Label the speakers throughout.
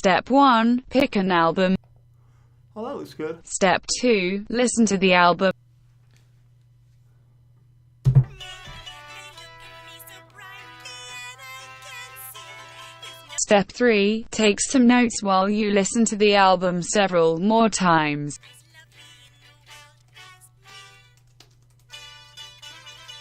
Speaker 1: Step 1. Pick an album.
Speaker 2: Oh, that looks good.
Speaker 1: Step 2. Listen to the album. Step 3. Take some notes while you listen to the album several more times.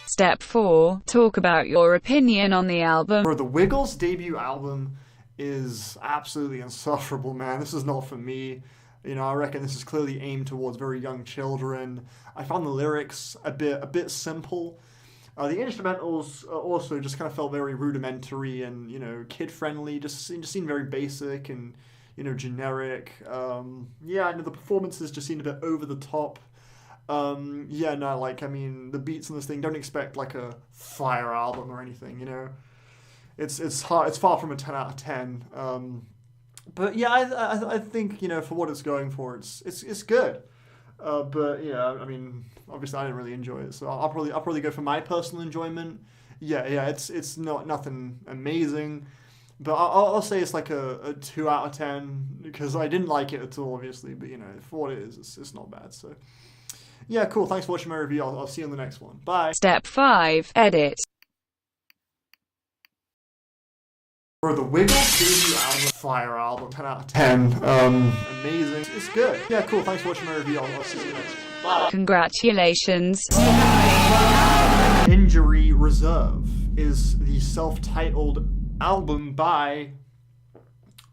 Speaker 1: Step 4. Talk about your opinion on the album.
Speaker 2: Bro, the Wiggles' debut album is absolutely insufferable, man. This is not for me. You know, I reckon this is clearly aimed towards very young children. I found the lyrics a bit simple. The instrumentals also just kind of felt very rudimentary and, you know, kid-friendly. Just seemed very basic and, you know, generic. Yeah, I know the performances just seemed a bit over the top. Yeah, no, like, I mean, the beats on this thing, don't expect like a fire album or anything, you know. It's far from a 10 out of 10. But yeah, I think, you know, for what it's going for, it's good. But yeah, I mean, obviously I didn't really enjoy it, so I'll probably go for my personal enjoyment. Yeah, it's nothing amazing, but I'll say it's like a 2 out of 10 because I didn't like it at all, obviously. But you know, for what it is, it's not bad. So yeah, cool. Thanks for watching my review. I'll see you on the next one. Bye.
Speaker 1: Step 5. Edit.
Speaker 2: Bro, the Wiggles debut album, fire album, 10 out of 10. Amazing. It's good. Yeah, cool. Thanks for watching my review. I'll see you in the next one. Bye.
Speaker 1: Congratulations.
Speaker 2: Injury Reserve is the self-titled album by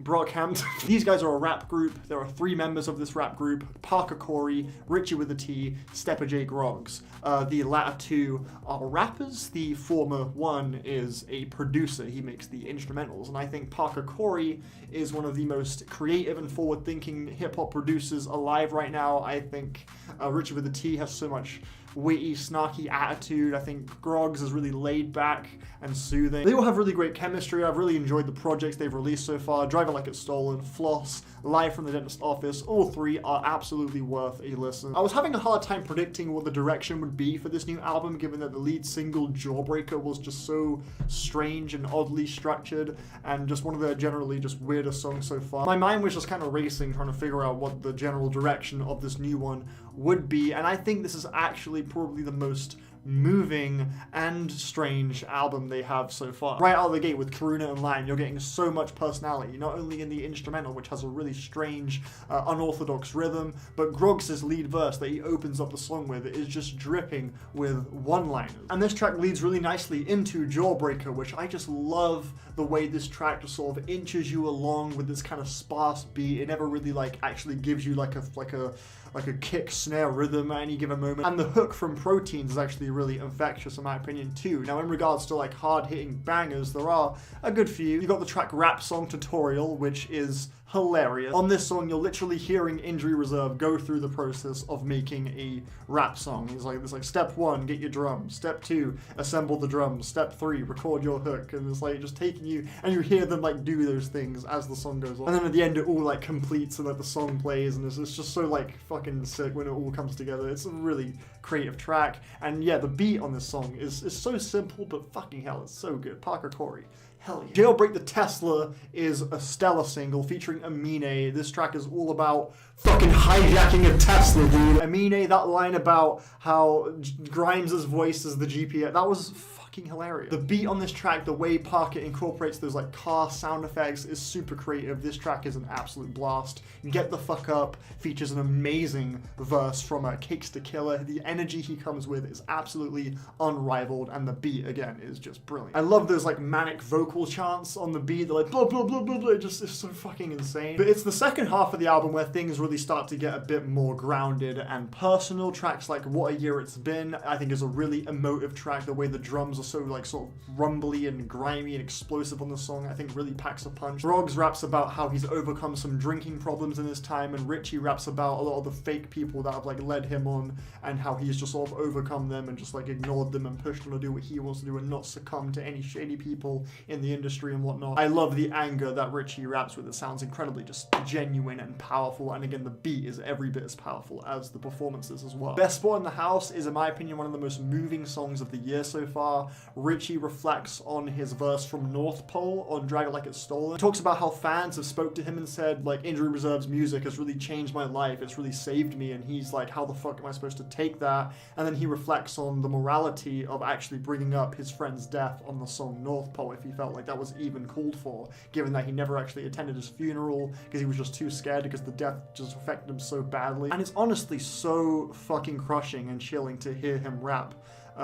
Speaker 2: Brockhampton. These guys are a rap group. There are 3 members of this rap group: Parker Corey, Richie with a T, Stepper J Groggs. The latter 2 are rappers. The former one is a producer. He makes the instrumentals, and I think Parker Corey is one of the most creative and forward-thinking hip-hop producers alive right now. I think Richie with a T has so much witty, snarky attitude. I think Groggs is really laid back and soothing. They all have really great chemistry. I've really enjoyed the projects they've released so far. Drive It Like It's Stolen, Floss, Live from the Dentist Office. All 3 are absolutely worth a listen. I was having a hard time predicting what the direction would be for this new album, given that the lead single, Jawbreaker, was just so strange and oddly structured, and just one of the generally just weirdest songs so far. My mind was just kind of racing, trying to figure out what the general direction of this new one would be, and I think this is actually probably the most moving and strange album they have so far. Right out of the gate with Karuna and Lion, you're getting so much personality, not only in the instrumental, which has a really strange, unorthodox rhythm, but Groggs' lead verse that he opens up the song with is just dripping with one-liners. And this track leads really nicely into Jawbreaker, which I just love the way this track just sort of inches you along with this kind of sparse beat. It never really like actually gives you like a kick snare rhythm at any given moment. And the hook from Proteins is actually really infectious in my opinion too. Now in regards to like hard hitting bangers, there are a good few. You got the track Rap Song Tutorial, which is hilarious. On this song, you're literally hearing Injury Reserve go through the process of making a rap song. It's like step 1, get your drums. Step 2, assemble the drums. Step 3, record your hook. And it's like just taking you, and you hear them like do those things as the song goes on. And then at the end, it all like completes and like the song plays, and it's just so like fucking sick when it all comes together. It's a really creative track. And yeah, the beat on this song is so simple, but fucking hell, it's so good. Parker Corey. Hell yeah. Jailbreak the Tesla is a stellar single featuring Amine. This track is all about fucking hijacking a Tesla, dude. Amine, that line about how Grimes' voice is the GPS, that was fucking hilarious. The beat on this track, the way Parker incorporates those like car sound effects is super creative. This track is an absolute blast. Get the Fuck Up features an amazing verse from Cakes to Killer. The energy he comes with is absolutely unrivaled, and the beat again is just brilliant. I love those like manic vocal chants on the beat. They're like blah blah blah blah blah. It just is so fucking insane. But it's the second half of the album where things really start to get a bit more grounded and personal. Tracks like What a Year It's Been, I think, is a really emotive track. The way the drums are so like sort of rumbly and grimy and explosive on the song, I think really packs a punch. Groggs raps about how he's overcome some drinking problems in his time, and Richie raps about a lot of the fake people that have like led him on and how he's just sort of overcome them and just like ignored them and pushed him to do what he wants to do and not succumb to any shady people in the industry and whatnot. I love the anger that Richie raps with. It sounds incredibly just genuine and powerful, and again the beat is every bit as powerful as the performances as well. Best Spot in the House is in my opinion one of the most moving songs of the year so far. bar, Richie reflects on his verse from North Pole on Drag It Like It's Stolen. He talks about how fans have spoke to him and said, like, Injury Reserve's music has really changed my life, it's really saved me, and he's like, how the fuck am I supposed to take that? And then he reflects on the morality of actually bringing up his friend's death on the song North Pole, if he felt like that was even called for, given that he never actually attended his funeral because he was just too scared because the death just affected him so badly. And it's honestly so fucking crushing and chilling to hear him rap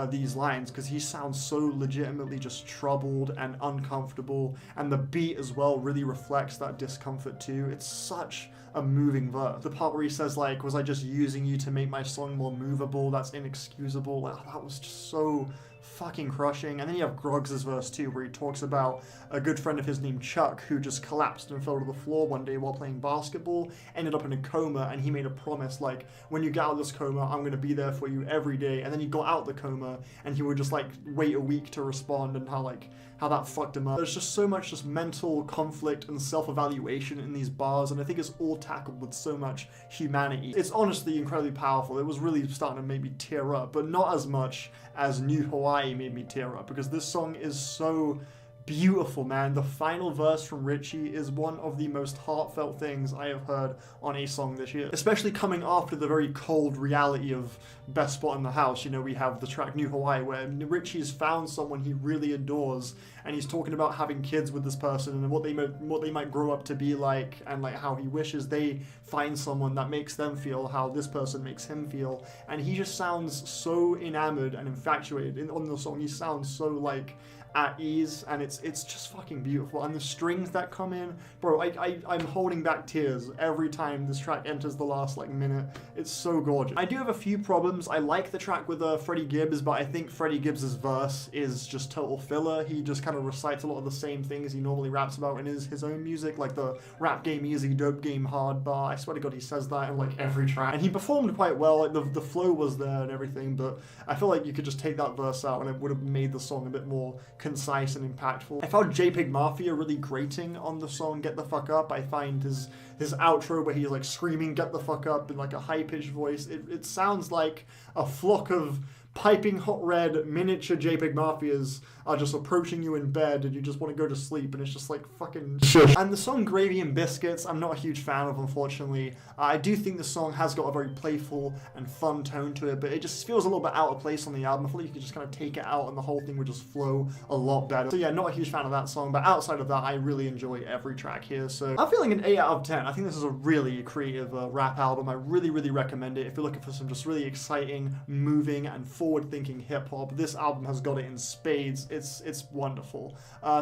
Speaker 2: these lines, because he sounds so legitimately just troubled and uncomfortable, and the beat as well really reflects that discomfort too. It's such a moving verse. The part where he says, like, was I just using you to make my song more movable? That's inexcusable. Like, that was just so fucking crushing. And then you have Groggs' verse too, where he talks about a good friend of his named Chuck who just collapsed and fell to the floor one day while playing basketball, ended up in a coma, and he made a promise, like, when you get out of this coma, I'm going to be there for you every day. And then he got out the coma and he would just like wait a week to respond, and how that fucked him up. There's just so much just mental conflict and self-evaluation in these bars, and I think it's all tackled with so much humanity. It's honestly incredibly powerful. It was really starting to make me tear up, but not as much as New Hawaii made me tear up, because this song is so beautiful, man. The final verse from Richie is one of the most heartfelt things I have heard on a song this year, especially coming after the very cold reality of Best Spot in the House. You know, we have the track New Hawaii, where Richie's found someone he really adores, and he's talking about having kids with this person and what they might grow up to be like, and like how he wishes they find someone that makes them feel how this person makes him feel. And he just sounds so enamored and infatuated on the song. He sounds so like at ease, and it's just fucking beautiful. And the strings that come in, bro, I'm holding back tears every time this track enters the last like minute. It's so gorgeous. I do have a few problems. I like the track with Freddie Gibbs, but I think Freddie Gibbs's verse is just total filler. He just kind of recites a lot of the same things he normally raps about in his own music, like the rap game easy, dope game hard bar. I swear to God, he says that in like every track, and he performed quite well. Like the flow was there and everything, but I feel like you could just take that verse out and it would have made the song a bit more concise and impactful. I found JPEG Mafia really grating on the song Get the Fuck Up. I find his outro where he's like screaming get the fuck up in like a high-pitched voice, it sounds like a flock of piping hot red miniature JPEG Mafias are just approaching you in bed and you just want to go to sleep, and it's just like fucking shush. And the song Gravy and Biscuits, I'm not a huge fan of, unfortunately. I do think the song has got a very playful and fun tone to it, but it just feels a little bit out of place on the album. I feel like you could just kind of take it out and the whole thing would just flow a lot better. So yeah, not a huge fan of that song, but outside of that, I really enjoy every track here. So I'm feeling an 8 out of 10. I think this is a really creative rap album. I really recommend it. If you're looking for some just really exciting, moving, and forward-thinking hip-hop, this album has got it in spades. It's wonderful.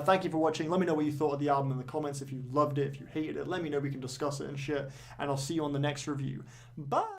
Speaker 2: Thank you for watching. Let me know what you thought of the album in the comments. If you loved it, if you hated it, let me know. We can discuss it and shit. And I'll see you on the next review. Bye!